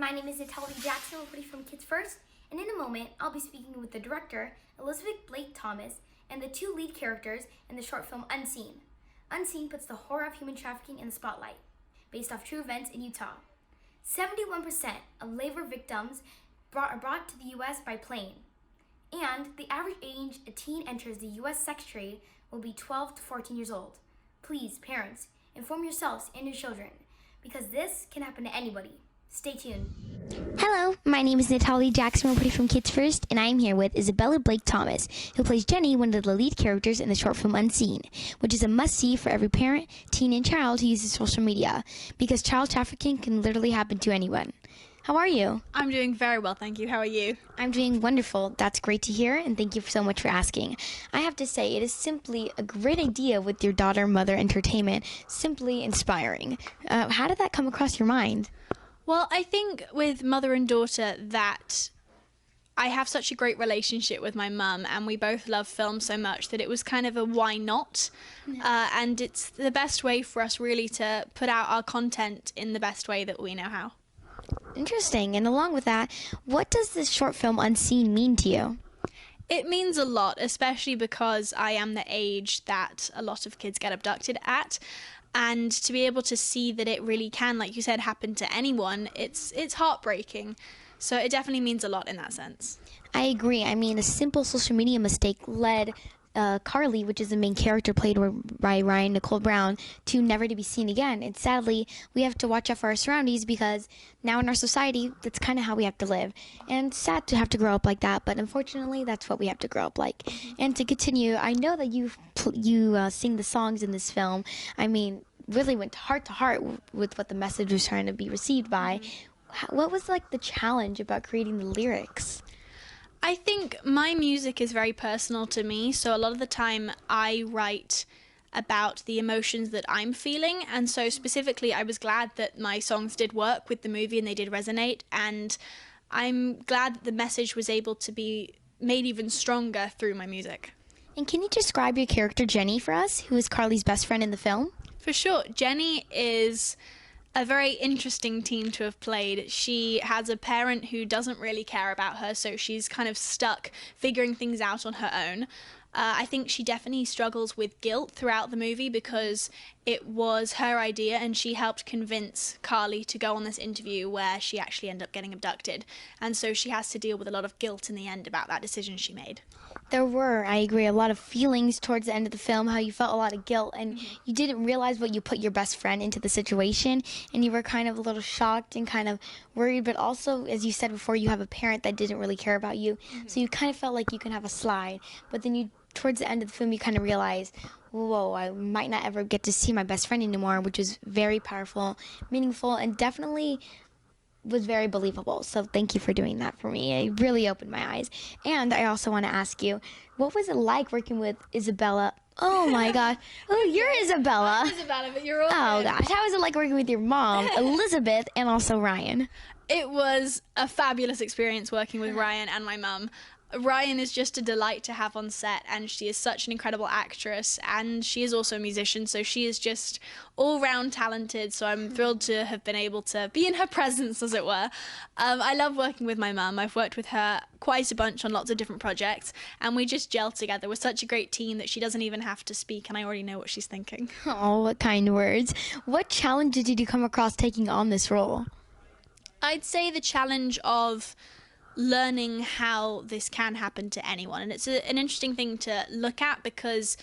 My name is Nathalia J reporting from Kids First, and in a moment, I'll be speaking with the director, Isabella Blake-Thomas, and the two lead characters in the short film Unseen. Unseen puts the horror of human trafficking in the spotlight, based off true events in Utah. 71% of labor victims are brought to the U.S. by plane, and the average age a teen enters the U.S. sex trade will be 12 to 14 years old. Please, parents, inform yourselves and your children, because this can happen to anybody. Stay tuned. Hello, my name is Nathalia Jackson, reporting from Kids First, and I am here with Isabella Blake-Thomas, who plays Jenny, one of the lead characters in the short film Unseen, which is a must-see for every parent, teen, and child who uses social media, because child trafficking can literally happen to anyone. How are you? I'm doing very well, thank you. How are you? I'm doing wonderful. That's great to hear, and thank you so much for asking. I have to say, it is simply a great idea with your daughter-mother entertainment, simply inspiring. How did that come across your mind? Well, I think with mother and daughter that I have such a great relationship with my mum, and we both love film so much that it was kind of a why not? And it's the best way for us really to put out our content in the best way that we know how. Interesting. And along with that, what does this short film Unseen mean to you? It means a lot, especially because I am the age that a lot of kids get abducted at. And to be able to see that it really can, like you said, happen to anyone, it's heartbreaking. So it definitely means a lot in that sense. I agree. I mean, a simple social media mistake led Carly, which is the main character played by Ryan Nicole Brown, to never to be seen again. And sadly, we have to watch out for our surroundings because now in our society, that's kind of how we have to live. And it's sad to have to grow up like that, but unfortunately, that's what we have to grow up like. And to continue, I know that you sing the songs in this film. I mean, really went heart to heart with what the message was trying to be received by. What was like the challenge about creating the lyrics? I think my music is very personal to me, so a lot of the time I write about the emotions that I'm feeling, and so specifically I was glad that my songs did work with the movie and they did resonate, and I'm glad that the message was able to be made even stronger through my music. And can you describe your character Jenny for us, who is Carly's best friend in the film? For sure. Jenny is a very interesting teen to have played. She has a parent who doesn't really care about her, so she's kind of stuck figuring things out on her own. I think she definitely struggles with guilt throughout the movie because it was her idea and she helped convince Carly to go on this interview where she actually ended up getting abducted. And so she has to deal with a lot of guilt in the end about that decision she made. There were, I agree, a lot of feelings towards the end of the film, how you felt a lot of guilt and you didn't realize what you put your best friend into the situation, and you were kind of a little shocked and kind of worried, but also, as you said before, you have a parent that didn't really care about you, so you kind of felt like you can have a slide, but then towards the end of the film, you kind of realize, whoa, I might not ever get to see my best friend anymore, which is very powerful, meaningful, and definitely was very believable. So thank you for doing that for me. It really opened my eyes. And I also want to ask you, what was it like working with Isabella? Oh my gosh. Oh, you're Isabella. I'm Isabella, but you're all Oh good. gosh. How was it like working with your mom, Elizabeth, and also Ryan? It was a fabulous experience working with Ryan and my mum. Ryan is just a delight to have on set, and she is such an incredible actress, and she is also a musician, so she is just all-round talented, so I'm thrilled to have been able to be in her presence, as it were. I love working with my mum. I've worked with her quite a bunch on lots of different projects, and we just gel together. We're such a great team that she doesn't even have to speak, and I already know what she's thinking. Oh, what kind words. What challenge did you come across taking on this role? I'd say the challenge of learning how this can happen to anyone, and it's an interesting thing to look at because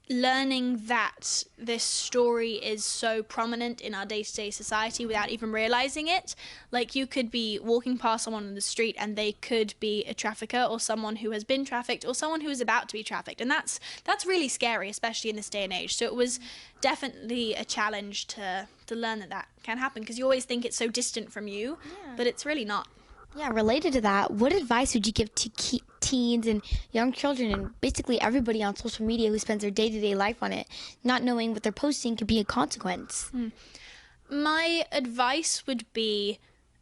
learning that this story is so prominent in our day-to-day society without even realizing it. Like, you could be walking past someone on the street and they could be a trafficker or someone who has been trafficked or someone who is about to be trafficked, and that's really scary, especially in this day and age. So it was definitely a challenge to learn that can happen, because you always think it's so distant from you, but it's really not. Yeah, related to that, what advice would you give to teens and young children and basically everybody on social media who spends their day-to-day life on it, not knowing what they're posting could be a consequence? My advice would be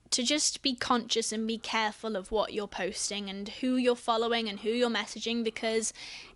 to just be conscious and be careful of what you're posting and who you're following and who you're messaging, because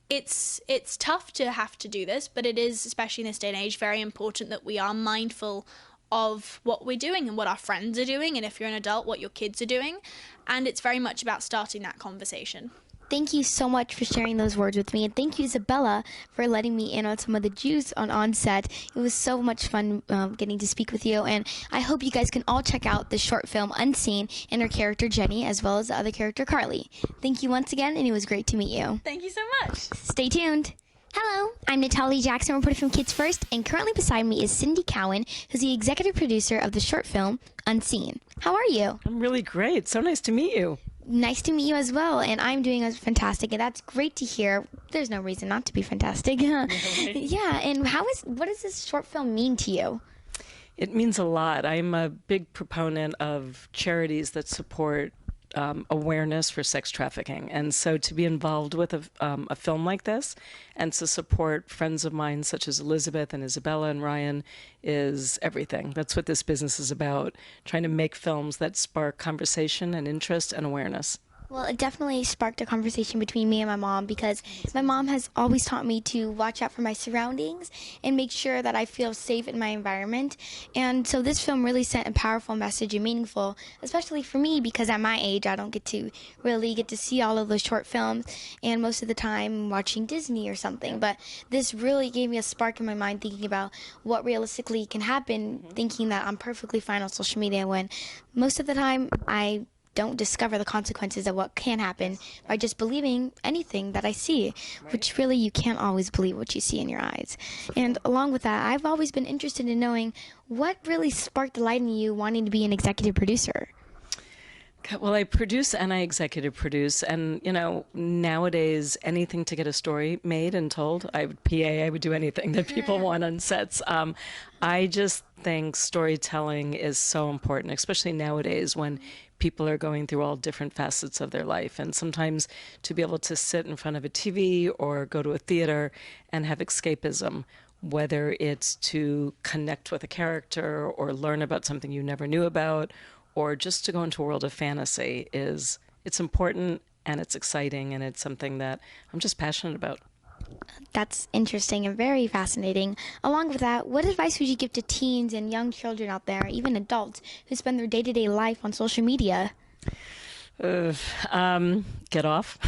it's tough to have to do this, but it is, especially in this day and age, very important that we are mindful of what we're doing and what our friends are doing, and if you're an adult, what your kids are doing. And it's very much about starting that conversation. Thank you so much for sharing those words with me. And thank you, Isabella, for letting me in on some of the juice on set. It was so much fun getting to speak with you. And I hope you guys can all check out the short film Unseen and her character Jenny, as well as the other character Carly. Thank you once again, and it was great to meet you. Thank you so much. Stay tuned. Hello, I'm Nathalia J, reporter from Kids First, and currently beside me is Cindy Cowan, who's the executive producer of the short film Unseen. How are you? I'm really great. So nice to meet you. Nice to meet you as well, and I'm doing fantastic, and that's great to hear. There's no reason not to be fantastic. Yeah, and what does this short film mean to you? It means a lot. I'm a big proponent of charities that support awareness for sex trafficking. And so to be involved with a film like this and to support friends of mine such as Elizabeth and Isabella and Ryan is everything. That's what this business is about, trying to make films that spark conversation and interest and awareness. Well, it definitely sparked a conversation between me and my mom, because my mom has always taught me to watch out for my surroundings and make sure that I feel safe in my environment. And so this film really sent a powerful message and meaningful, especially for me, because at my age, I don't get to see all of those short films, and most of the time watching Disney or something. But this really gave me a spark in my mind, thinking about what realistically can happen, thinking that I'm perfectly fine on social media when most of the time I don't discover the consequences of what can happen by just believing anything that I see, which really you can't always believe what you see in your eyes. And along with that, I've always been interested in knowing what really sparked the light in you wanting to be an executive producer. Well, I produce and I executive produce, and nowadays anything to get a story made and told. I would PA, I would do anything that people want on sets. I just think storytelling is so important, especially nowadays when people are going through all different facets of their life. And sometimes to be able to sit in front of a TV or go to a theater and have escapism, whether it's to connect with a character or learn about something you never knew about, or just to go into a world of fantasy, it's important and it's exciting, and it's something that I'm just passionate about. That's interesting and very fascinating. Along with that, what advice would you give to teens and young children out there, even adults, who spend their day-to-day life on social media? Get off.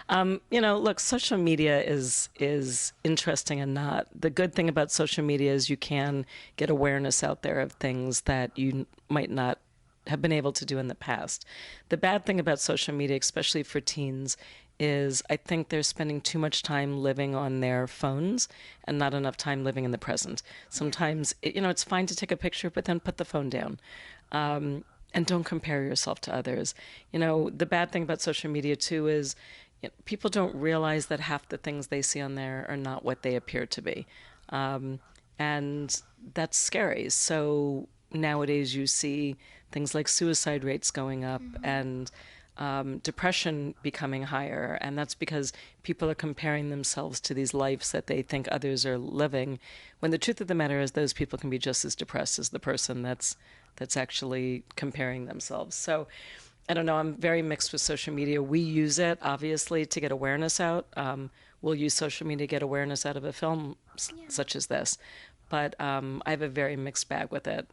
Look, social media is interesting and not. The good thing about social media is you can get awareness out there of things that you might not have been able to do in the past. The bad thing about social media, especially for teens, is I think they're spending too much time living on their phones and not enough time living in the present. Sometimes, it's fine to take a picture, but then put the phone down. And don't compare yourself to others. The bad thing about social media, too, is people don't realize that half the things they see on there are not what they appear to be. And that's scary. So nowadays you see things like suicide rates going up and depression becoming higher. And that's because people are comparing themselves to these lives that they think others are living, when the truth of the matter is those people can be just as depressed as the person that's actually comparing themselves. So I don't know, I'm very mixed with social media. We use it, obviously, to get awareness out. We'll use social media to get awareness out of a film such as this. But I have a very mixed bag with it.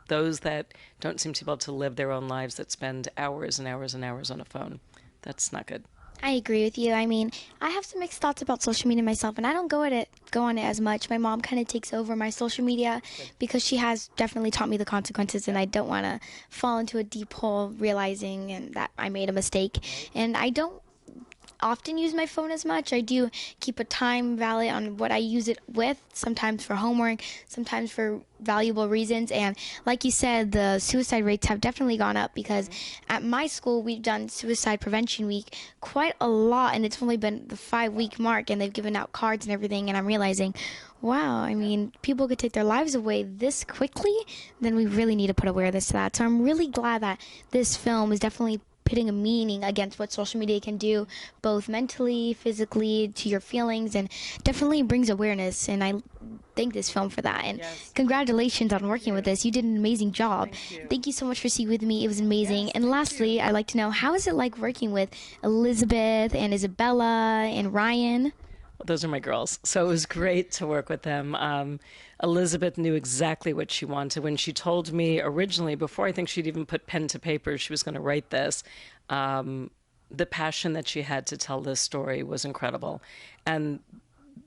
Those that don't seem to be able to live their own lives, that spend hours and hours and hours on a phone, that's not good. I agree with you. I mean, I have some mixed thoughts about social media myself, and I don't go on it as much. My mom kind of takes over my social media because she has definitely taught me the consequences, and I don't want to fall into a deep hole realizing that I made a mistake. And I don't often use my phone as much. I do keep a time valid on what I use it with, sometimes for homework, sometimes for valuable reasons. And like you said, the suicide rates have definitely gone up, because at my school we've done Suicide Prevention Week quite a lot, and it's only been the 5-week mark, and they've given out cards and everything, and I'm realizing, wow, I mean, people could take their lives away this quickly, then we really need to put awareness to that. So I'm really glad that this film is definitely putting a meaning against what social media can do, both mentally, physically, to your feelings, and definitely brings awareness. And I thank this film for that. And congratulations on working with this. You did an amazing job. Thank you so much for speaking with me. It was amazing. And lastly, I'd like to know, how is it like working with Elizabeth and Isabella and Ryan? Those are my girls. So it was great to work with them. Elizabeth knew exactly what she wanted. When she told me originally, before I think she'd even put pen to paper, she was going to write this, the passion that she had to tell this story was incredible. And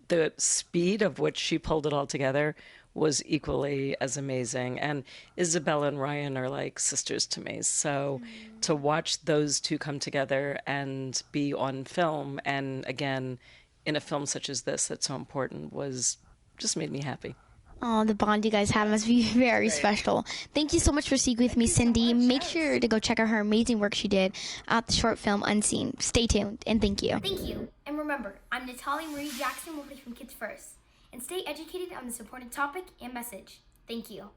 the speed of which she pulled it all together was equally as amazing. And Isabella and Ryan are like sisters to me. So to watch those two come together and be on film, and again, in a film such as this that's so important, was just made me happy. Oh, the bond you guys have must be very special. Thank you so much for speaking with me, Cindy. Make sure to go check out her amazing work she did at the short film Unseen. Stay tuned, and thank you. Thank you. And remember, I'm Nathalia Marie Jackson, Woman from Kids First. And stay educated on this important topic and message. Thank you.